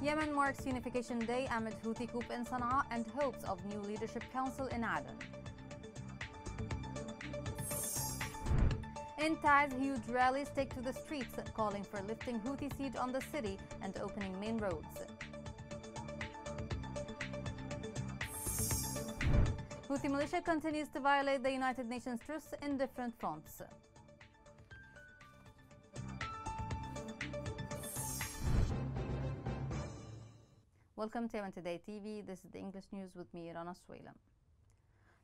Yemen marks Unification Day amid Houthi coup in Sana'a and hopes of new leadership council in Aden. In Taiz, huge rallies take to the streets, calling for lifting Houthi siege on the city and opening main roads. Houthi militia continues to violate the United Nations truce in different fronts. Welcome to Yemen Today TV. This is the English news with me, Rana Swaylam.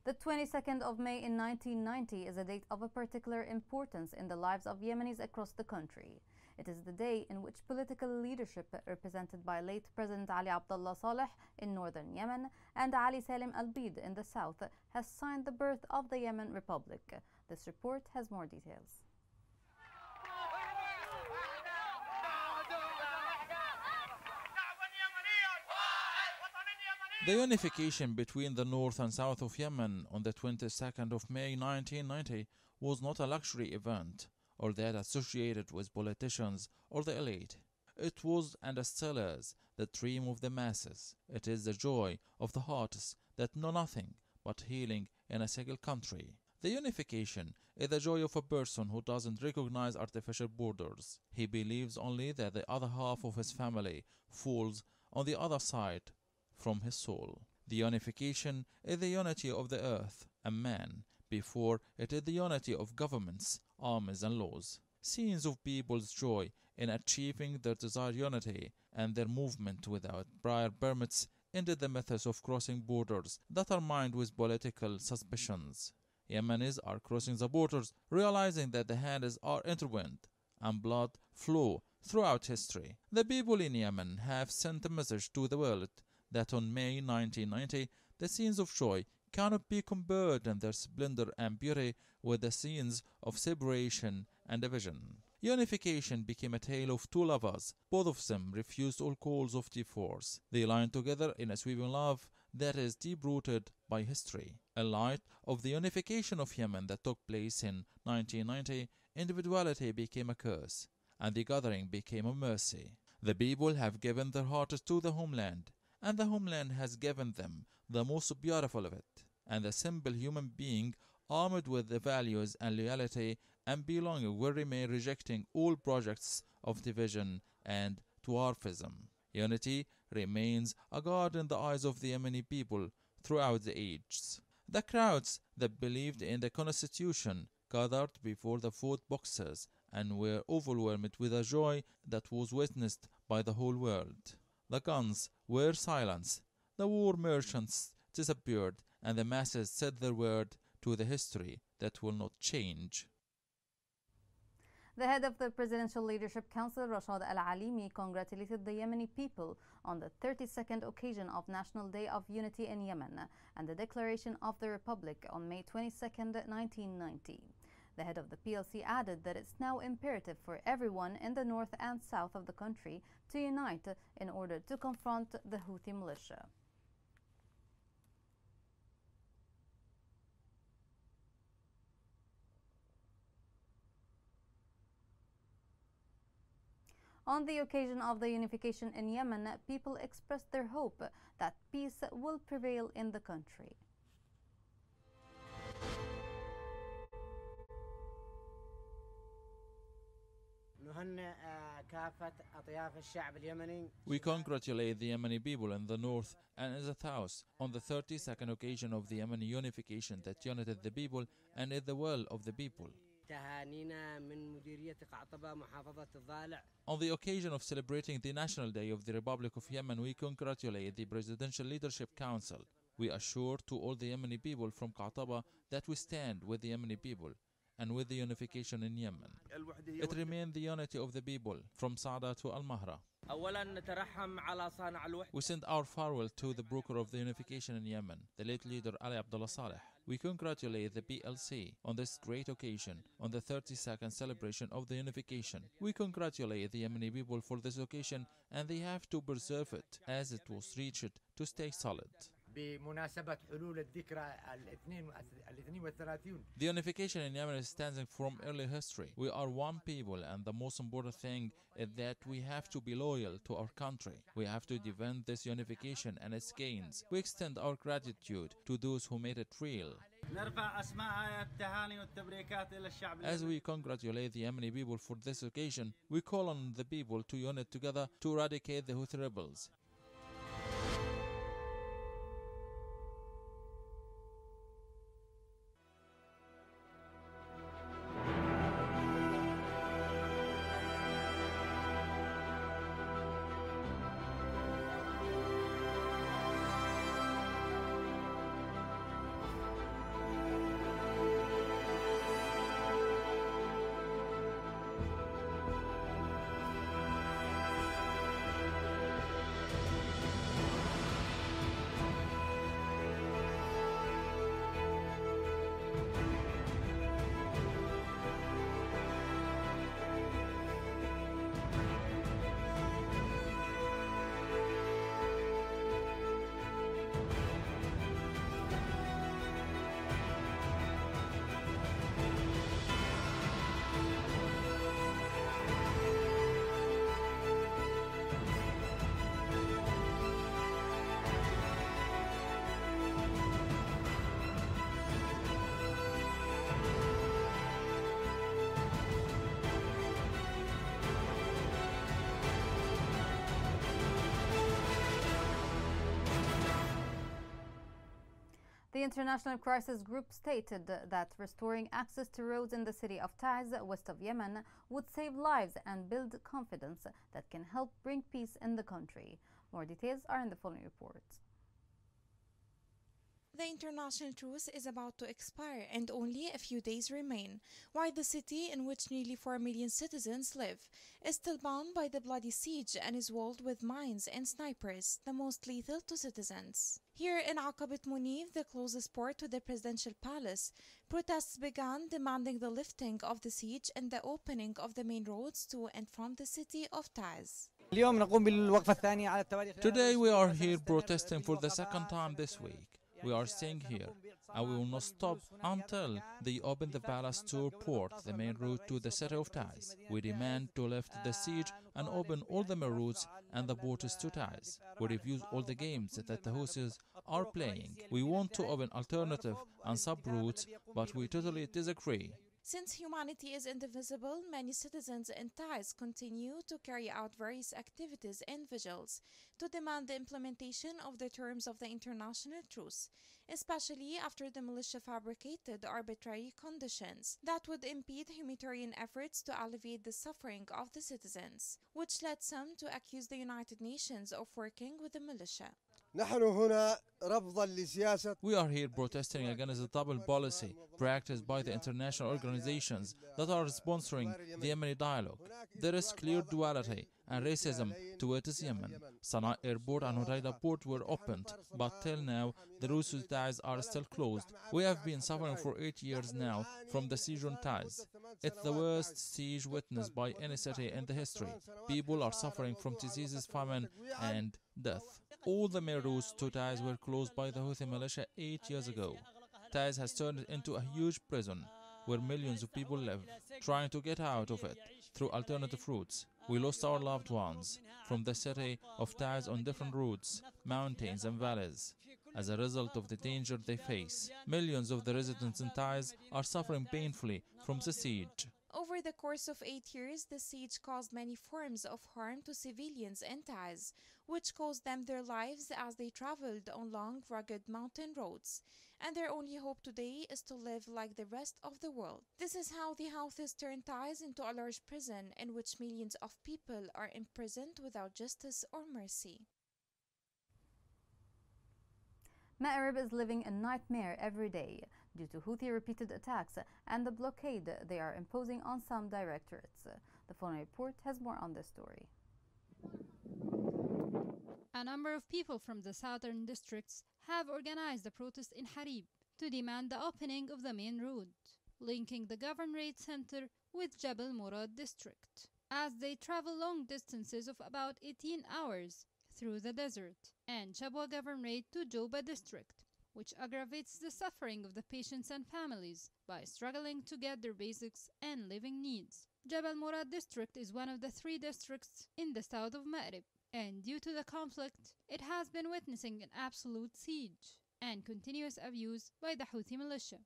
The 22nd of May in 1990 is a date of a particular importance in the lives of Yemenis across the country. It is the day in which political leadership represented by late President Ali Abdullah Saleh in northern Yemen and Ali Salim al-Bid in the south has signed the birth of the Yemen Republic. This report has more details. The unification between the north and south of Yemen on the 22nd of May 1990 was not a luxury event or that associated with politicians or the elite. It was and still is the dream of the masses. It is the joy of the hearts that know nothing but healing in a single country. The unification is the joy of a person who doesn't recognize artificial borders. He believes only that the other half of his family falls on the other side from his soul. The unification is the unity of the earth and man, before it is the unity of governments, armies and laws. Scenes of people's joy in achieving their desired unity and their movement without prior permits ended the methods of crossing borders that are mined with political suspicions. Yemenis are crossing the borders, realizing that the hands are intertwined and blood flow throughout history. The people in Yemen have sent a message to the world that on May 1990, the scenes of joy cannot be compared in their splendor and beauty with the scenes of separation and division. Unification became a tale of two lovers. Both of them refused all calls of divorce. They lined together in a sweeping love that is deep-rooted by history. In light of the unification of Yemen that took place in 1990, individuality became a curse, and the gathering became a mercy. The people have given their hearts to the homeland, and the homeland has given them the most beautiful of it. And the simple human being, armed with the values and loyalty and belonging, will remain, rejecting all projects of division and dwarfism. Unity remains a god in the eyes of the Yemeni people throughout the ages. The crowds that believed in the constitution gathered before the vote boxes and were overwhelmed with a joy that was witnessed by the whole world. The guns were silenced, the war merchants disappeared, and the masses said their word to the history that will not change. The head of the Presidential Leadership Council, Rashad Al-Alimi, congratulated the Yemeni people on the 32nd occasion of National Day of Unity in Yemen and the declaration of the Republic on May 22, 1990. The head of the PLC added that it's now imperative for everyone in the north and south of the country to unite in order to confront the Houthi militia. On the occasion of the unification in Yemen, people expressed their hope that peace will prevail in the country. We congratulate the Yemeni people in the north and in the south on the 32nd occasion of the Yemeni unification that united the people and is the will of the people. On the occasion of celebrating the National Day of the Republic of Yemen, we congratulate the Presidential Leadership Council. We assure to all the Yemeni people from Qataba that we stand with the Yemeni people and with the unification in Yemen. It remains the unity of the people from Saada to Al-Mahra. We send our farewell to the broker of the unification in Yemen, the late leader Ali Abdullah Saleh. We congratulate the PLC on this great occasion, on the 32nd celebration of the unification. We congratulate the Yemeni people for this occasion, and they have to preserve it as it was reached to stay solid. بمناسبة حلول الذكرى 32. The unification in Yemen is standing from early history. We are one people, and the most important thing is that we have to be loyal to our country. We have to defend this unification and its gains. We extend our gratitude to those who made it real. As we congratulate the Yemeni people for this occasion, we call on the people to unite together to eradicate the Houthi rebels. The International Crisis Group stated that restoring access to roads in the city of Taiz, west of Yemen, would save lives and build confidence that can help bring peace in the country. More details are in the following report. The international truce is about to expire and only a few days remain, while the city, in which nearly 4 million citizens live, is still bound by the bloody siege and is walled with mines and snipers, the most lethal to citizens. Here in Aqabat Munif, the closest port to the presidential palace, protests began demanding the lifting of the siege and the opening of the main roads to and from the city of Taiz. Today we are here protesting for the second time this week. We are staying here, and we will not stop until they open the palace to port, the main route to the city of Taiz. We demand to lift the siege and open all the main routes and the ports to Taiz. We refuse all the games that the Houthis are playing. We want to open alternative and sub-routes, but we totally disagree. Since humanity is indivisible, many citizens in Taiz continue to carry out various activities and vigils to demand the implementation of the terms of the international truce, especially after the militia fabricated arbitrary conditions that would impede humanitarian efforts to alleviate the suffering of the citizens, which led some to accuse the United Nations of working with the militia. We are here protesting against the double policy practiced by the international organizations that are sponsoring the Yemeni dialogue. There is clear duality and racism towards Yemen. Sana'a Airport and Hodeida Port were opened, but till now the routes to Taiz are still closed. We have been suffering for 8 years now from the siege on Taiz. It's the worst siege witnessed by any city in the history. People are suffering from diseases, famine, and death. All the main routes to Taiz were closed by the Houthi militia 8 years ago. Taiz has turned into a huge prison where millions of people live, trying to get out of it through alternative routes. We lost our loved ones from the city of Taiz on different routes, mountains and valleys. As a result of the danger they face, millions of the residents in Taiz are suffering painfully from the siege. Over the course of 8 years, the siege caused many forms of harm to civilians in Taiz, which cost them their lives as they traveled on long, rugged mountain roads. And their only hope today is to live like the rest of the world. This is how the Houthis turned Taiz into a large prison in which millions of people are imprisoned without justice or mercy. Ma'rib is living a nightmare every day due to Houthi repeated attacks and the blockade they are imposing on some directorates. The following report has more on this story. A number of people from the southern districts have organized a protest in Harib to demand the opening of the main road, linking the governorate center with Jabal Murad district. As they travel long distances of about 18 hours through the desert, and Shabwa Governorate to Joba district, which aggravates the suffering of the patients and families by struggling to get their basics and living needs. Jabal Murad district is one of the 3 districts in the south of Ma'rib, and due to the conflict, it has been witnessing an absolute siege and continuous abuse by the Houthi militia.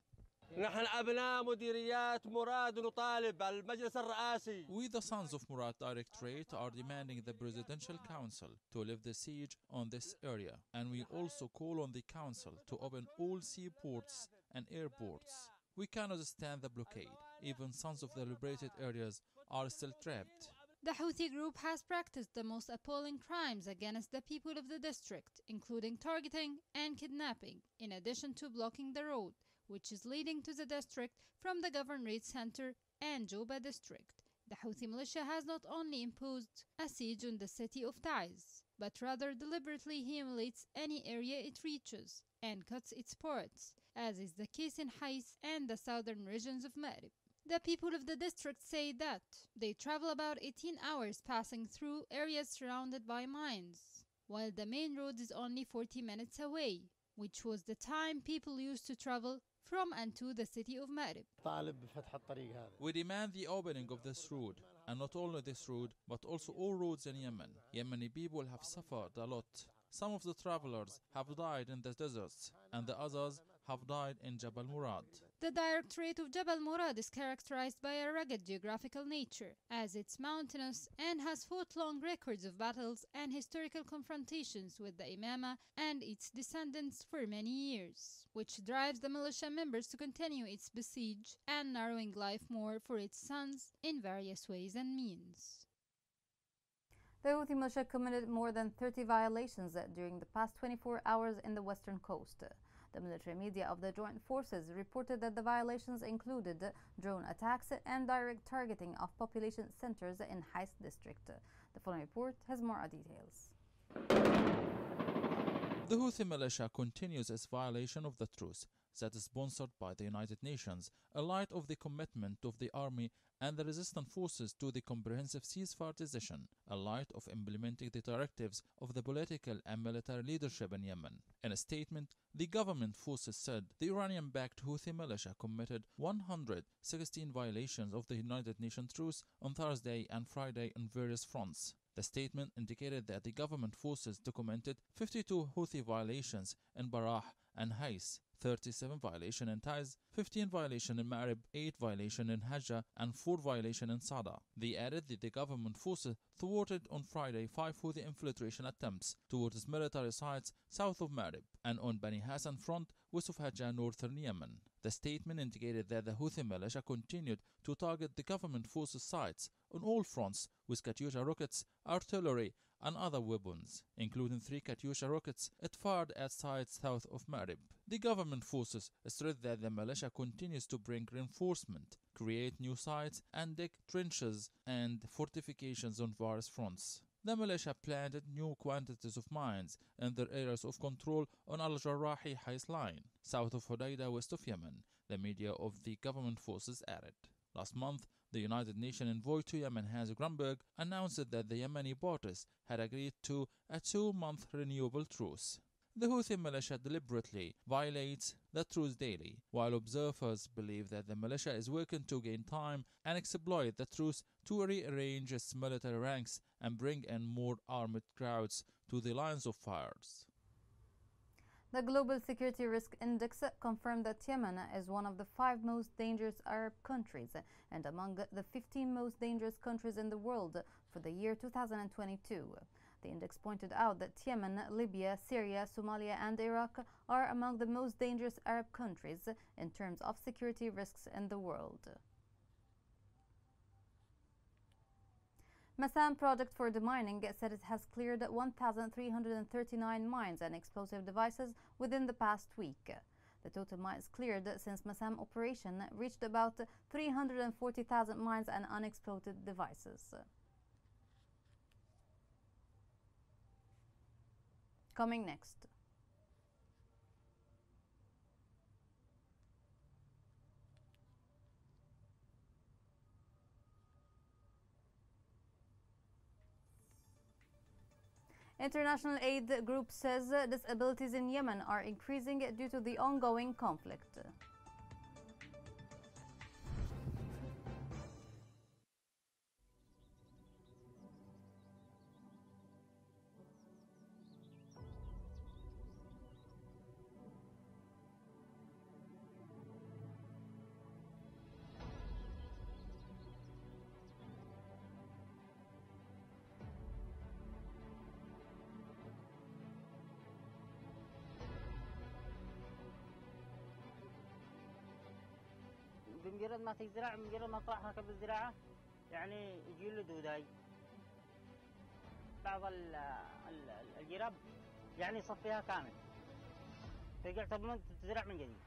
نحن أبناء مديريات مراد نطالب المجلس الرئاسي. We, the sons of Murad Directorate, are demanding the Presidential Council to lift the siege on this area, and we also call on the Council to open all seaports and airports. We cannot stand the blockade. Even sons of the liberated areas are still trapped. The Houthi group has practiced the most appalling crimes against the people of the district, including targeting and kidnapping, in addition to blocking the road, which is leading to the district from the Governorate Center and Joba district. The Houthi militia has not only imposed a siege on the city of Taiz, but rather deliberately humiliates any area it reaches and cuts its ports, as is the case in Hais and the southern regions of Ma'rib. The people of the district say that they travel about 18 hours passing through areas surrounded by mines, while the main road is only 40 minutes away, which was the time people used to travel from and to the city of Ma'rib. We demand the opening of this road, and not only this road, but also all roads in Yemen. Yemeni people have suffered a lot. Some of the travelers have died in the deserts, and the others have died in Jabal Murad. The Directorate of Jabal Murad is characterized by a rugged geographical nature, as it's mountainous and has fought long records of battles and historical confrontations with the Imama and its descendants for many years, which drives the militia members to continue its besiege and narrowing life more for its sons in various ways and means. The Houthi militia committed more than 30 violations during the past 24 hours in the western coast. The military media of the joint forces reported that the violations included drone attacks and direct targeting of population centers in Hais district. The following report has more details. The Houthi militia continues its violation of the truce that is sponsored by the United Nations, in light of the commitment of the army and the resistant forces to the comprehensive ceasefire decision, in light of implementing the directives of the political and military leadership in Yemen. In a statement, the government forces said the Iranian-backed Houthi militia committed 116 violations of the United Nations truce on Thursday and Friday on various fronts. The statement indicated that the government forces documented 52 Houthi violations in Barah and Hais, 37 violations in Taiz, 15 violations in Ma'rib, 8 violations in Hajjah, and 4 violations in Sada. They added that the government forces thwarted on Friday 5 Houthi infiltration attempts towards military sites south of Ma'rib and on Bani Hassan front west of Hajjah, northern Yemen. The statement indicated that the Houthi militia continued to target the government forces sites on all fronts with Katyusha rockets, artillery, and other weapons, including 3 Katyusha rockets it fired at sites south of Ma'rib. The government forces stressed that the militia continues to bring reinforcement, create new sites, and dig trenches and fortifications on various fronts. The militia planted new quantities of mines in their areas of control on Al-Jarrahi Hais line, south of Hodeidah, west of Yemen, the media of the government forces added. Last month, the United Nations envoy to Yemen, Hans Grunberg, announced that the Yemeni parties had agreed to a 2-month renewable truce. The Houthi militia deliberately violates the truce daily, while observers believe that the militia is working to gain time and exploit the truce to rearrange its military ranks and bring in more armed crowds to the lines of fires. The Global Security Risk Index confirmed that Yemen is one of the 5 most dangerous Arab countries and among the 15 most dangerous countries in the world for the year 2022. The index pointed out that Yemen, Libya, Syria, Somalia, and Iraq are among the most dangerous Arab countries in terms of security risks in the world. Massam project for demining said it has cleared 1,339 mines and explosive devices within the past week. The total mines cleared since Massam operation reached about 340,000 mines and unexploded devices. Coming next. International aid group says disabilities in Yemen are increasing due to the ongoing conflict. بمجرد ما تزرع، بمجرد ما تطلع هكذا بالزراعة يعني يجي له دوداي. بعض الجراب يعني يصفيها كامل، ترجع تزرع من جديد.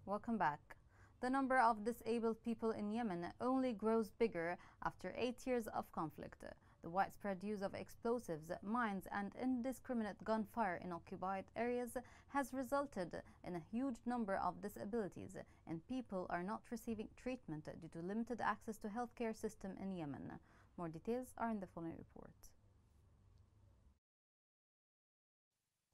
Welcome back. The number of disabled people in Yemen only grows bigger after 8 years of conflict. The widespread use of explosives, mines, and indiscriminate gunfire in occupied areas has resulted in a huge number of disabilities, and people are not receiving treatment due to limited access to healthcare system in Yemen. More details are in the following report.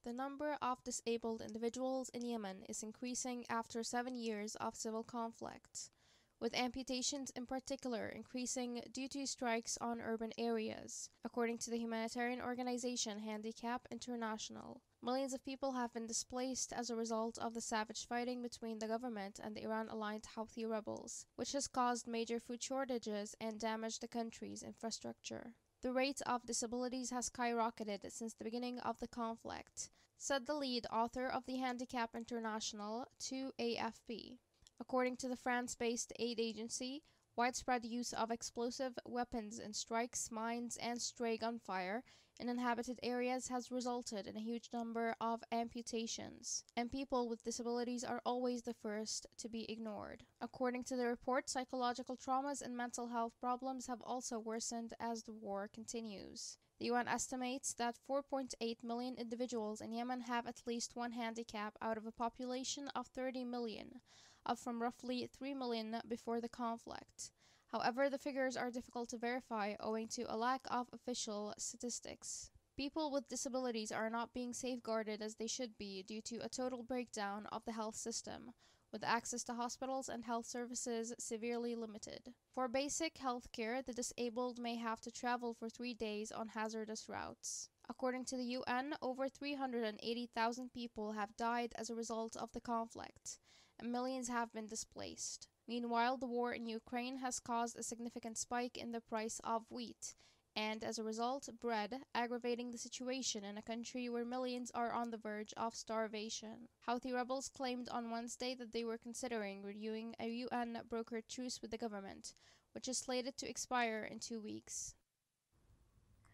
The number of disabled individuals in Yemen is increasing after 7 years of civil conflict, with amputations in particular increasing due to strikes on urban areas, according to the humanitarian organization Handicap International. Millions of people have been displaced as a result of the savage fighting between the government and the Iran-aligned Houthi rebels, which has caused major food shortages and damaged the country's infrastructure. The rate of disabilities has skyrocketed since the beginning of the conflict, said the lead author of the Handicap International to AFP. According to the France-based aid agency, widespread use of explosive weapons in strikes, mines, and stray gunfire in inhabited areas has resulted in a huge number of amputations, and people with disabilities are always the first to be ignored. According to the report, psychological traumas and mental health problems have also worsened as the war continues. The UN estimates that 4.8 million individuals in Yemen have at least one handicap out of a population of 30 million, up from roughly 3 million before the conflict. However, the figures are difficult to verify owing to a lack of official statistics. People with disabilities are not being safeguarded as they should be due to a total breakdown of the health system, with access to hospitals and health services severely limited. For basic health care, the disabled may have to travel for 3 days on hazardous routes. According to the UN, over 380,000 people have died as a result of the conflict, and millions have been displaced. Meanwhile, the war in Ukraine has caused a significant spike in the price of wheat, and as a result, bread, aggravating the situation in a country where millions are on the verge of starvation. Houthi rebels claimed on Wednesday that they were considering renewing a UN-brokered truce with the government, which is slated to expire in 2 weeks.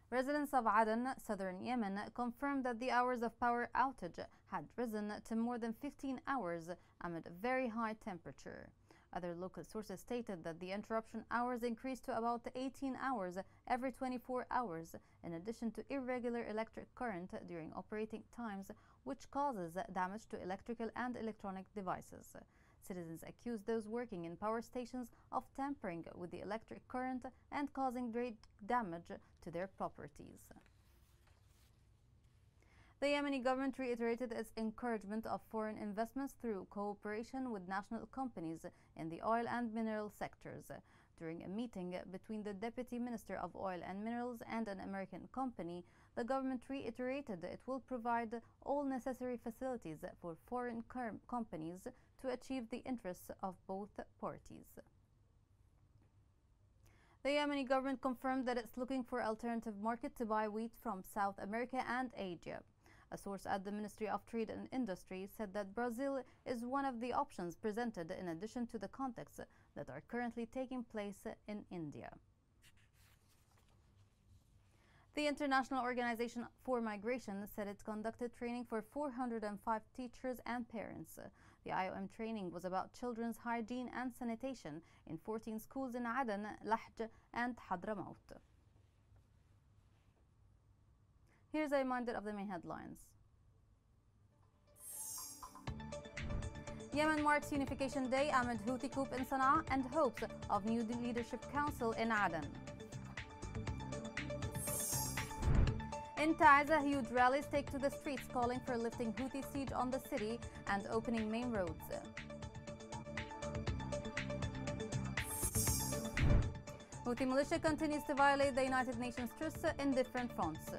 Residents of Aden, southern Yemen, confirmed that the hours of power outage had risen to more than 15 hours amid a very high temperature. Other local sources stated that the interruption hours increased to about 18 hours every 24 hours, in addition to irregular electric current during operating times, which causes damage to electrical and electronic devices. Citizens accused those working in power stations of tampering with the electric current and causing great damage to their properties. The Yemeni government reiterated its encouragement of foreign investments through cooperation with national companies in the oil and mineral sectors. During a meeting between the Deputy Minister of Oil and Minerals and an American company, the government reiterated it will provide all necessary facilities for foreign companies to achieve the interests of both parties. The Yemeni government confirmed that it's looking for alternative market to buy wheat from South America and Asia. A source at the Ministry of Trade and Industry said that Brazil is one of the options presented in addition to the contacts that are currently taking place in India. The International Organization for Migration said it conducted training for 405 teachers and parents. The IOM training was about children's hygiene and sanitation in 14 schools in Aden, Lahj, and Hadramaut. Here's a reminder of the main headlines. Yemen marks Unification Day amid Houthi coup in Sana'a and hopes of new leadership council in Aden. In Taiz, huge rallies take to the streets calling for lifting Houthi siege on the city and opening main roads. Houthi militia continues to violate the United Nations truce in different fronts.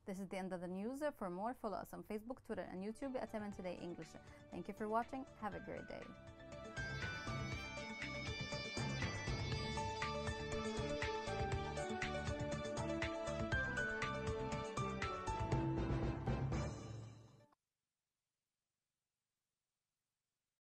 This is the end of the news. For more, follow us on Facebook, Twitter, and YouTube at Yemen Today English. Thank you for watching. Have a great day.